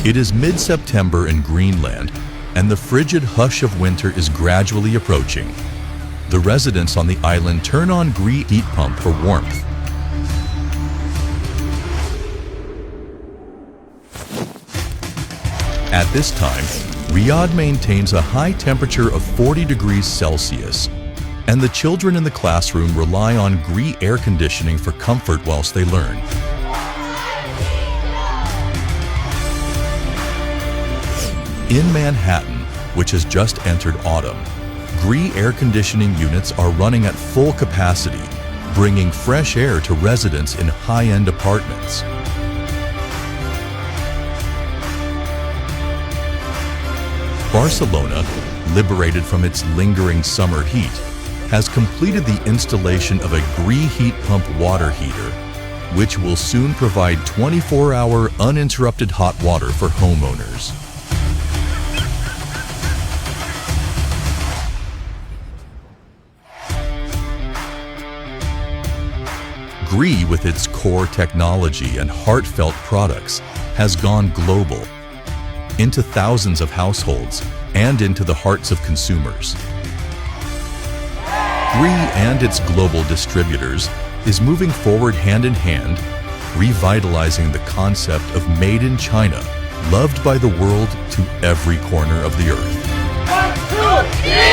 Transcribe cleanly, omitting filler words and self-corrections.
It is mid-September in Greenland, and the frigid hush of winter is gradually approaching. The residents on the island turn on GREE heat pump for warmth. At this time, Riyadh maintains a high temperature of 40 degrees Celsius, and the children in the classroom rely on GREE air conditioning for comfort whilst they learn. In Manhattan, which has just entered autumn, GREE air conditioning units are running at full capacity, bringing fresh air to residents in high-end apartments. Barcelona, liberated from its lingering summer heat, has completed the installation of a GREE heat pump water heater, which will soon provide 24-hour uninterrupted hot water for homeowners. GREE, with its core technology and heartfelt products, has gone global, into thousands of households and into the hearts of consumers. GREE and its global distributors is moving forward hand in hand, revitalizing the concept of Made in China, loved by the world to every corner of the earth. 1, 2, 3!